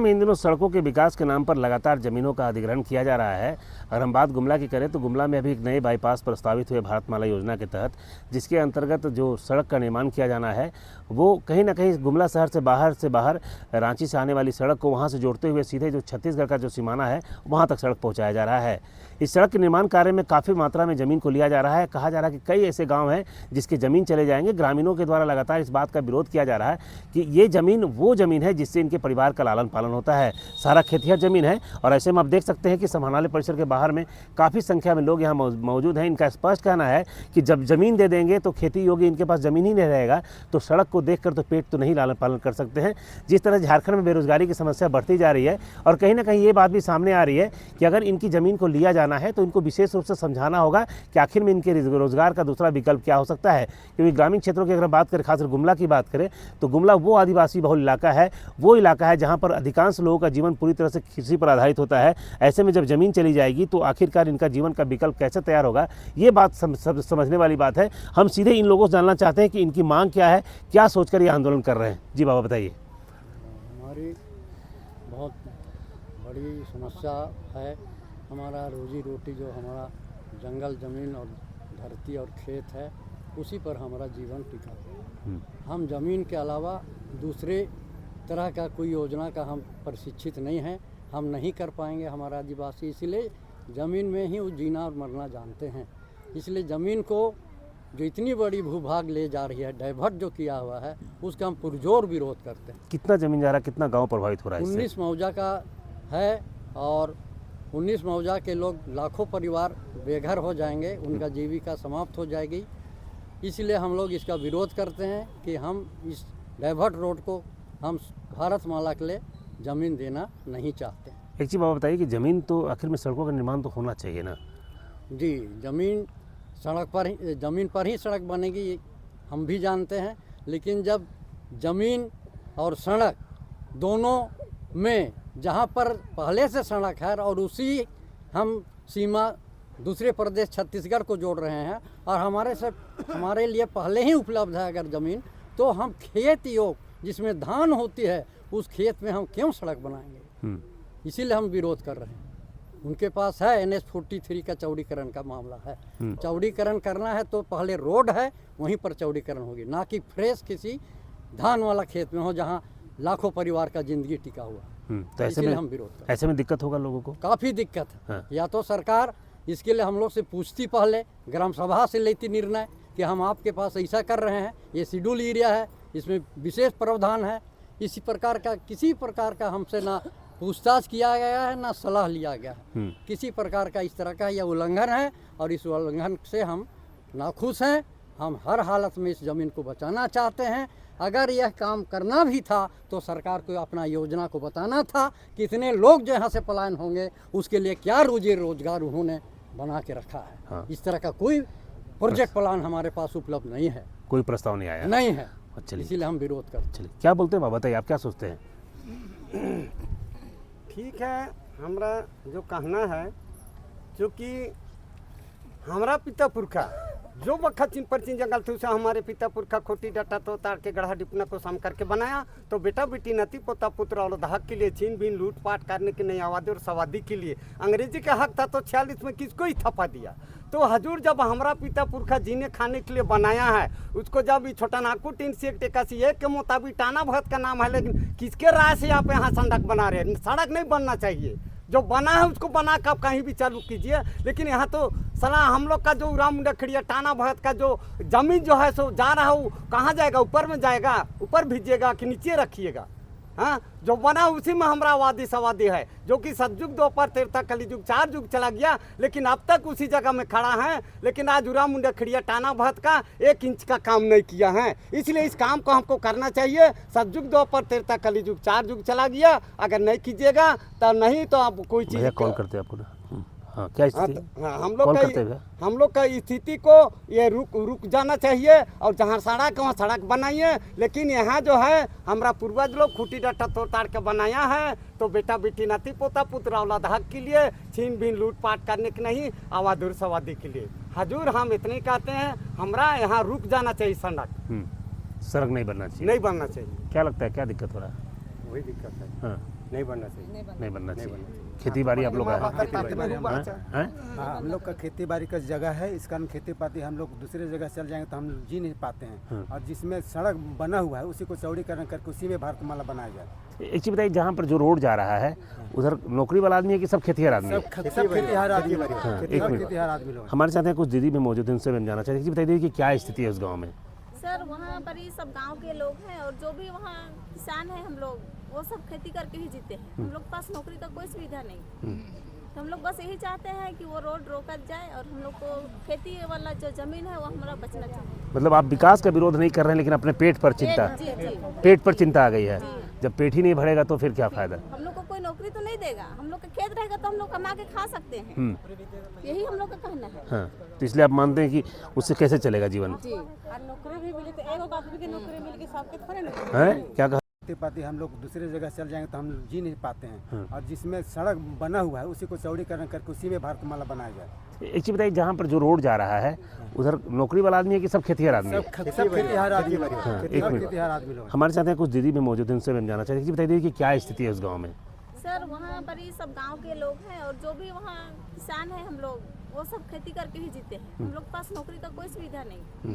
में इन दिनों सड़कों के विकास के नाम पर लगातार जमीनों का अधिग्रहण किया जा रहा है। अगर हम बात गुमला की करें तो गुमला में अभी एक नए बाईपास प्रस्तावित हुए भारतमाला योजना के तहत, जिसके अंतर्गत जो सड़क का निर्माण किया जाना है वो कहीं ना कहीं गुमला शहर से बाहर रांची से आने वाली सड़क को वहाँ से जोड़ते हुए सीधे जो छत्तीसगढ़ का जो सीमाना है वहाँ तक सड़क पहुँचाया जा रहा है। इस सड़क के निर्माण कार्य में काफ़ी मात्रा में ज़मीन को लिया जा रहा है। कहा जा रहा है कि कई ऐसे गांव हैं जिसके ज़मीन चले जाएंगे। ग्रामीणों के द्वारा लगातार इस बात का विरोध किया जा रहा है कि ये ज़मीन वो ज़मीन है जिससे इनके परिवार का लालन पालन होता है। सारा खेतिहर ज़मीन है और ऐसे में आप देख सकते हैं कि समाहरणालय परिसर के बाहर में काफ़ी संख्या में लोग यहाँ मौजूद हैं। इनका स्पष्ट कहना है कि जब ज़मीन दे देंगे तो खेती योग्य इनके पास ज़मीन ही नहीं रहेगा, तो सड़क को देखकर तो पेट तो नहीं लालन पालन कर सकते हैं। जिस तरह झारखंड में बेरोजगारी की समस्या बढ़ती जा रही है और कहीं ना कहीं ये बात भी सामने आ रही है कि अगर इनकी ज़मीन को लिया जाना है तो इनको विशेष रूप से समझाना होगा कि आखिर में इनके रोजगार का दूसरा विकल्प क्या हो सकता है। क्योंकि ग्रामीण क्षेत्रों की अगर बात करें, खासकर गुमला की बात करें, तो गुमला वो आदिवासी बहुल इलाका है, वो इलाका है जहाँ पर अधिकांश लोगों का जीवन पूरी तरह से कृषि पर आधारित होता है। ऐसे में जब ज़मीन चली जाएगी तो आखिरकार इनका जीवन का विकल्प कैसे तैयार होगा, ये बात समझने वाली बात है। हम सीधे इन लोगों से जानना चाहते हैं कि इनकी मांग क्या है, क्या सोचकर ये आंदोलन कर रहे हैं। जी बाबा बताइए। हमारी बहुत बड़ी समस्या है। हमारा रोजी रोटी जो हमारा जंगल ज़मीन और धरती और खेत है, उसी पर हमारा जीवन टिका है। हम ज़मीन के अलावा दूसरे तरह का कोई योजना का हम प्रशिक्षित नहीं हैं, हम नहीं कर पाएंगे। हमारा आदिवासी इसलिए ज़मीन में ही वो जीना और मरना जानते हैं। इसलिए ज़मीन को जो इतनी बड़ी भूभाग ले जा रही है, डाइवर्ट जो किया हुआ है, उसका हम पुरजोर विरोध करते हैं। कितना ज़मीन जा रहा है, कितना गाँव प्रभावित हो रहा है? 19 मौजा का है और 19 मौजा के लोग लाखों परिवार बेघर हो जाएंगे, उनका जीविका समाप्त हो जाएगी। इसलिए हम लोग इसका विरोध करते हैं कि हम इस डाइवर्ट रोड को हम भारतमाला के लिए ज़मीन देना नहीं चाहते। एक चीज़ बाबा बताइए कि ज़मीन तो आखिर में सड़कों का निर्माण तो होना चाहिए ना? जी, ज़मीन पर ही सड़क बनेगी, हम भी जानते हैं। लेकिन जब ज़मीन और सड़क दोनों में जहाँ पर पहले से सड़क है और उसी हम सीमा दूसरे प्रदेश छत्तीसगढ़ को जोड़ रहे हैं और हमारे लिए पहले ही उपलब्ध है अगर ज़मीन, तो हम खेत योग जिसमें धान होती है उस खेत में हम क्यों सड़क बनाएंगे? इसीलिए हम विरोध कर रहे हैं। उनके पास है NH 43 का चौड़ीकरण का मामला है। चौड़ीकरण करना है तो पहले रोड है वहीं पर चौड़ीकरण होगी, ना कि फ्रेश किसी धान वाला खेत में हो जहाँ लाखों परिवार का जिंदगी टिका हुआ। तो ऐसे में हम विरोध कर, ऐसे में दिक्कत होगा लोगों को, काफ़ी दिक्कत है। हाँ। या तो सरकार इसके लिए हम लोग से पूछती, पहले ग्राम सभा से लेती निर्णय कि हम आपके पास ऐसा कर रहे हैं, ये शेड्यूल एरिया है, इसमें विशेष प्रावधान है। इसी प्रकार का किसी प्रकार का हमसे ना पूछताछ किया गया है ना सलाह लिया गया है। किसी प्रकार का इस तरह का यह उल्लंघन है और इस उल्लंघन से हम नाखुश हैं। हम हर हालत में इस ज़मीन को बचाना चाहते हैं। अगर यह काम करना भी था तो सरकार को अपना योजना को बताना था, कितने लोग जो यहाँ से पलायन होंगे, उसके लिए क्या रोजी रोजगार उन्होंने बना के रखा है। हाँ। इस तरह का कोई प्रोजेक्ट प्लान हमारे पास उपलब्ध नहीं है, कोई प्रस्ताव नहीं आया, नहीं है। इसीलिए हम विरोध करते हैं। चलिए, क्या बोलते हैं बाबा, बताइए आप क्या सोचते हैं? ठीक है, हमारा जो कहना है, क्योंकि हमारा पिता पुरखा जो बखत चिन पर चिन जंगल थे उसे हमारे पिता पुरखा खोटी डाटा तो तार के गढ़ा डिपना को सम करके बनाया, तो बेटा बेटी नती पोता पुत्र और हक के लिए छीन बीन लूट पाट करने के नहीं आबादी और सवादी के लिए अंग्रेजी का हक था, तो 46 में किसको ही थपा दिया। तो हजूर जब हमारा पिता पुरखा जीने खाने के लिए बनाया है, उसको जब छोटा नागपुर 381 एक के मुताबिक टाना भगत का नाम है, लेकिन किसके राय से आप यहाँ सड़क बना रहे हैं? सड़क नहीं बनना चाहिए, जो बना है उसको बना कर आप कहीं भी चालू कीजिए। लेकिन यहाँ तो सला हम लोग का जो उरा मुंडा खड़िया टाना भगत का जो जमीन जो है सो जा रहा है, कहाँ जाएगा? ऊपर में जाएगा, ऊपर भेजिएगा कि नीचे रखिएगा? हाँ, जो बना उसी में हमारा आबादी सवादी है, जो कि सतयुग द्वापर त्रेता कलियुग 4 युग चला गया, लेकिन अब तक उसी जगह में खड़ा है। लेकिन आज उरा मुंडा खड़िया टाना भगत का 1 इंच का काम नहीं किया है। इसलिए इस काम को हमको करना चाहिए। सतयुग द्वापर त्रेता कलियुग 4 युग चला गया, अगर नहीं कीजिएगा तो नहीं तो आप कोई चीज़ कॉल करते हैं आपको ना। हाँ, क्या स्थिति? हाँ, हम लोग का स्थिति को ये रुक जाना चाहिए और जहाँ सड़क वहाँ सड़क बनाइए। लेकिन यहाँ जो है हमारा पूर्वज लोग खूटी डाटा तोड़ ताड़ के बनाया है, तो बेटा बेटी नाती पोता पुत्र औलाद हक के लिए, छीन बीन लूट पाट करने के नहीं, आवादुर सवादी के लिए। हजूर हम इतने कहते हैं, हमारा यहाँ रुक जाना चाहिए सड़क नहीं बनना चाहिए, नहीं बनना चाहिए। क्या लगता है क्या दिक्कत हो रहा है? वही दिक्कत है। हाँ। नहीं बनना चाहिए। नहीं बनना चाहिए। खेती बाड़ी आप लोग का है? हैं? हाँ, हम लोग का खेती बाड़ी का जगह है, इस कारण खेती पाती हम लोग दूसरे जगह चल जाएंगे तो हम जी नहीं पाते हैं। और जिसमें सड़क बना हुआ है उसी को चौड़ीकरण करके उसी में भारतमाला बनाया जाए। एक चीज़ बताइए, जहाँ पर जो रोड जा रहा है उधर नौकरी वाला आदमी है कि सब खेतिहर आदमी है? सब खेतीहर आदमी लोग हैं। हाँ, एक सब मिनट। खेतीहर आदमी लोग हैं। हमारे साथ हैं कुछ दीदी भी मौजूद हैं, उनसे हम जानना चाहते हैं कि बताइए कि क्या स्थिति है उस गाँव में? सर वहाँ पर ही सब गांव के लोग हैं और जो भी वहाँ किसान हैं हम लोग वो सब खेती करके ही जीते हैं। हम लोग के पास नौकरी का कोई सुविधा नहीं, तो हम लोग बस यही चाहते हैं कि वो रोड रोका जाए और हम लोग को खेती वाला जो जमीन है वो हमारा बचना चाहिए। मतलब आप विकास का विरोध नहीं कर रहे हैं, लेकिन अपने पेट पर चिंता, जी जी पेट पर चिंता आ गई है। जब पेट ही नहीं भरेगा तो फिर क्या फायदा? हम लोग को कोई नौकरी तो नहीं देगा, हम लोग का खेत रहेगा तो हम लोग कमा के खा सकते हैं, यही हम लोग का कहना है। हाँ, तो इसलिए आप मानते हैं कि उससे कैसे चलेगा जीवन? जी और नौकरी भी मिली तो एगो आदमी की नौकरी मिल गई सबके थोड़े ना। है क्या कहा? खेती पाती हम लोग दूसरे जगह चल जाएंगे तो हम जी नहीं पाते हैं। और जिसमें सड़क बना हुआ है उसी को चौड़ीकरण करके उसी में भारतमाला बनाया जाए। एक चीज़ बताइए, जहाँ पर जो रोड जा रहा है उधर नौकरी वाला आदमी है कि सब खेतिहर आदमी है? सब खेतीहर आदमी लोग हैं। हाँ, एक सब मिनट। खेतीहर आदमी लोग हैं। हमारे साथ हैं कुछ दीदी भी मौजूद हैं, उनसे हम जानना चाहते हैं कि बताइए कि क्या स्थिति है उस गाँव में? सर वहाँ पर ही सब गांव के लोग हैं और जो भी वहाँ किसान हैं हम लोग वो सब खेती करके ही जीते हैं। हम लोग के पास नौकरी का कोई सुविधा नहीं,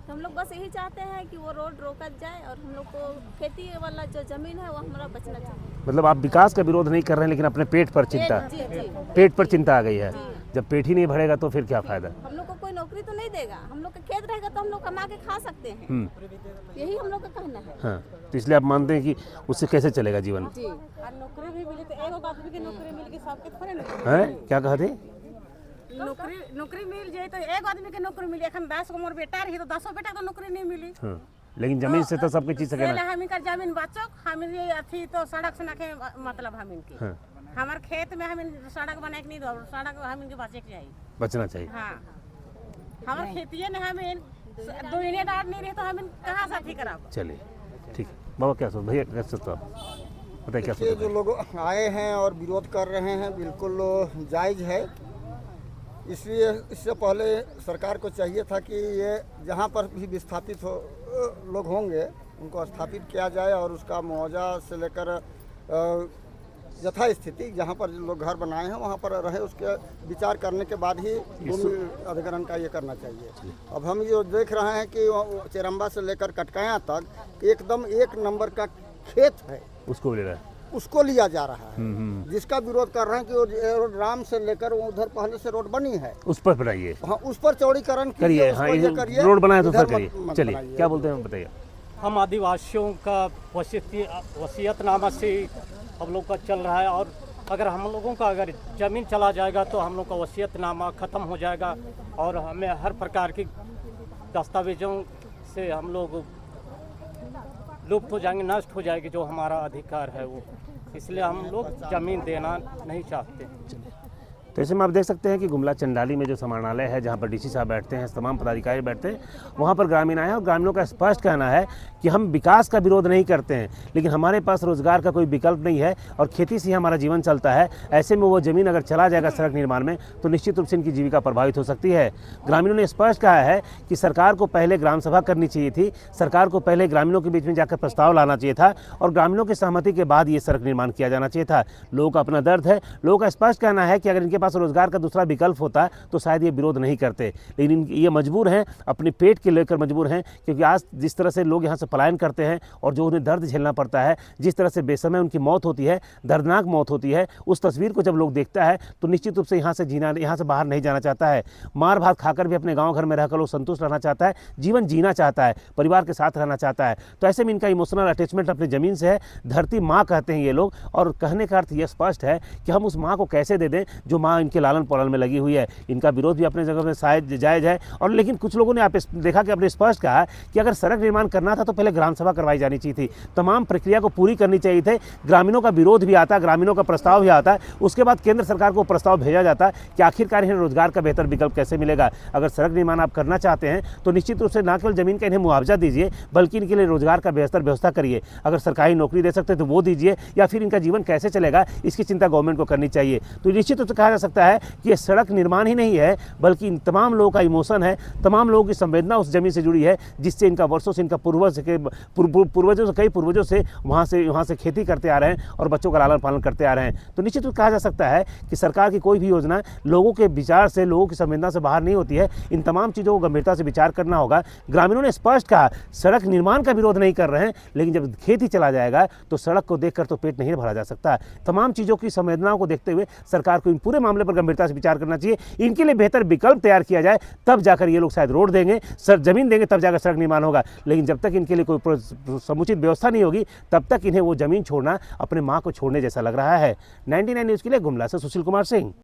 तो हम लोग बस यही चाहते हैं कि वो रोड रोका जाए और हम लोग को खेती वाला जो जमीन है वो हमारा बचना चाहिए। मतलब आप विकास का विरोध नहीं कर रहे हैं, लेकिन अपने पेट पर चिंता, जी जी पेट पर चिंता आ गई है। जब पेट ही नहीं भरेगा तो फिर क्या फायदा? हम लोग को कोई नौकरी तो नहीं देगा, हम लोग का खेत रहेगा तो हम लोग कमा के खा सकते हैं, यही हम लोग का कहना है। हाँ, तो इसलिए आप मानते हैं कि उससे कैसे चलेगा जीवन? जी और नौकरी भी मिली तो एगो आदमी की नौकरी मिल गई सबके थोड़े ना। है क्या कहा थे? नौकरी मिल जाए तो एगो आदमी के नौकरी मिली। एखन 10 गो मोर बेटा रही तो 10 बेटा को नौकरी नहीं मिली। हाँ, लेकिन जमीन से तो सबके चीज सके ना। हम इनका जमीन बचो हम ये अथी तो सड़क से नाके मतलब हम इनकी हाँ, हमारे खेत में हम सड़क बना के नहीं दो, सड़क हम इनके बचे के चाहिए। बचना चाहिए। हाँ हमारे खेतिए ने हम दो इन्हें डाट नहीं रहे तो हम कहाँ से अथी कराब। चलिए ठीक है। बाबा क्या सोच, भैया क्या सोचते हो आप? बताइए क्या ये सोचते जो लोग आए हैं और विरोध कर रहे हैं बिल्कुल जायज़ है। इसलिए इससे पहले सरकार को चाहिए था कि ये जहाँ पर भी विस्थापित लोग होंगे उनको स्थापित किया जाए और उसका मुआवजा से लेकर यथास्थिति जहाँ पर लोग घर बनाए हैं वहाँ पर रहे, उसके विचार करने के बाद ही भूमि अधिग्रहण का ये करना चाहिए। अब हम ये देख रहे हैं कि चेरम्बा से लेकर कटकाया तक एकदम 1 नंबर का खेत है, उसको ले रहा है। उसको लिया जा रहा है। जिसका विरोध कर रहे हैं कि वो राम से लेकर वो उधर पहले से रोड बनी है, उस पर बनाइए, हाँ उस पर चौड़ीकरण करिए। हाँ, ये रोड बनाए तो इधर फिर करिए। मत चलिए बनाइए। क्या बोलते हैं बताइए। हम आदिवासियों का वसीयतनामा से हम लोग का चल रहा है और अगर हम लोगों का अगर ज़मीन चला जाएगा तो हम लोग का वसीयतनामा ख़त्म हो जाएगा और हमें हर प्रकार की दस्तावेज़ों से हम लोग लुप्त हो जाएंगे, नष्ट हो जाएगी जो हमारा अधिकार है वो। इसलिए हम लोग ज़मीन देना नहीं चाहते। तो ऐसे में आप देख सकते हैं कि गुमला चंडाली में जो समाहरणालय है जहाँ पर डीसी साहब बैठते हैं, तमाम पदाधिकारी बैठते हैं, वहाँ पर ग्रामीण आए हैं और ग्रामीणों का स्पष्ट कहना है कि हम विकास का विरोध नहीं करते हैं, लेकिन हमारे पास रोजगार का कोई विकल्प नहीं है और खेती से ही हमारा जीवन चलता है। ऐसे में वो ज़मीन अगर चला जाएगा सड़क निर्माण में तो निश्चित रूप से इनकी जीविका प्रभावित हो सकती है। ग्रामीणों ने स्पष्ट कहा है कि सरकार को पहले ग्राम सभा करनी चाहिए थी, सरकार को पहले ग्रामीणों के बीच में जाकर प्रस्ताव लाना चाहिए था और ग्रामीणों की सहमति के बाद ये सड़क निर्माण किया जाना चाहिए था। लोगों का अपना दर्द है, लोगों का स्पष्ट कहना है कि अगर इनके पास रोजगार का दूसरा विकल्प होता तो शायद ये विरोध नहीं करते, लेकिन ये मजबूर हैं, अपने पेट के लेकर मजबूर हैं, क्योंकि आज जिस तरह से लोग यहाँ से पलायन करते हैं और जो उन्हें दर्द झेलना पड़ता है, जिस तरह से बेसमय उनकी मौत होती है, दर्दनाक मौत होती है, उस तस्वीर को जब लोग देखता है तो निश्चित रूप से यहाँ से बाहर नहीं जाना चाहता है। मार भात खाकर भी अपने गाँव घर में रहकर लोग संतुष्ट रहना चाहता है, जीवन जीना चाहता है, परिवार के साथ रहना चाहता है। तो ऐसे में इनका इमोशनल अटैचमेंट अपनी ज़मीन से है। धरती माँ कहते हैं ये लोग और कहने का अर्थ ये स्पष्ट है कि हम उस माँ को कैसे दे दें जो माँ इनके लालन पालन में लगी हुई है। इनका विरोध भी अपने जगह में शायद जायज़ है और लेकिन कुछ लोगों ने देखा कि अपने स्पष्ट कहा कि अगर सड़क निर्माण करना था तो पहले ग्राम सभा करवाई जानी चाहिए थी, तमाम प्रक्रिया को पूरी करनी चाहिए थे। ग्रामीणों का विरोध भी आता, ग्रामीणों का प्रस्ताव भी आता, उसके बाद केंद्र सरकार को प्रस्ताव भेजा जाता कि आखिरकार इन्हें रोजगार का बेहतर विकल्प कैसे मिलेगा। अगर सड़क निर्माण आप करना चाहते हैं तो निश्चित रूप से न केवल जमीन का इन्हें मुआवजा दीजिए बल्कि इनके लिए रोजगार का बेहतर व्यवस्था करिए। अगर सरकारी नौकरी दे सकते तो वो दीजिए या फिर इनका जीवन कैसे चलेगा इसकी चिंता गवर्नमेंट को करनी चाहिए। तो निश्चित रूप से कहा जा सकता है कि ये सड़क निर्माण ही नहीं है, बल्कि इन तमाम लोगों का इमोशन है, तमाम लोगों की संवेदना उस ज़मीन से जुड़ी है, जिससे इनका वर्षों से इनका पूर्वजों से कई पूर्वजों से वहाँ से खेती करते आ रहे हैं और बच्चों का लालन पालन करते आ रहे हैं। तो निश्चित रूप कहा जा सकता है कि सरकार की कोई भी योजना लोगों के विचार से, लोगों की संवेदना से बाहर नहीं होती है। इन तमाम चीज़ों को गंभीरता से विचार करना होगा। ग्रामीणों ने स्पष्ट कहा, सड़क निर्माण का विरोध नहीं कर रहे हैं, लेकिन जब खेती चला जाएगा तो सड़क को देखकर तो पेट नहीं भरा जा सकता। तमाम चीज़ों की संवेदनाओं को देखते हुए सरकार को इन पूरे मामले पर गंभीरता से विचार करना चाहिए। इनके लिए बेहतर विकल्प तैयार किया जाए, तब जाकर ये लोग शायद रोड देंगे, ज़मीन देंगे, तब जाकर सड़क निर्माण होगा। लेकिन जब तक इनके लिए कोई समुचित व्यवस्था नहीं होगी, तब तक इन्हें वो ज़मीन छोड़ना अपने माँ को छोड़ने जैसा लग रहा है। 99 न्यूज़ के लिए गुमला से सुशील कुमार सिंह।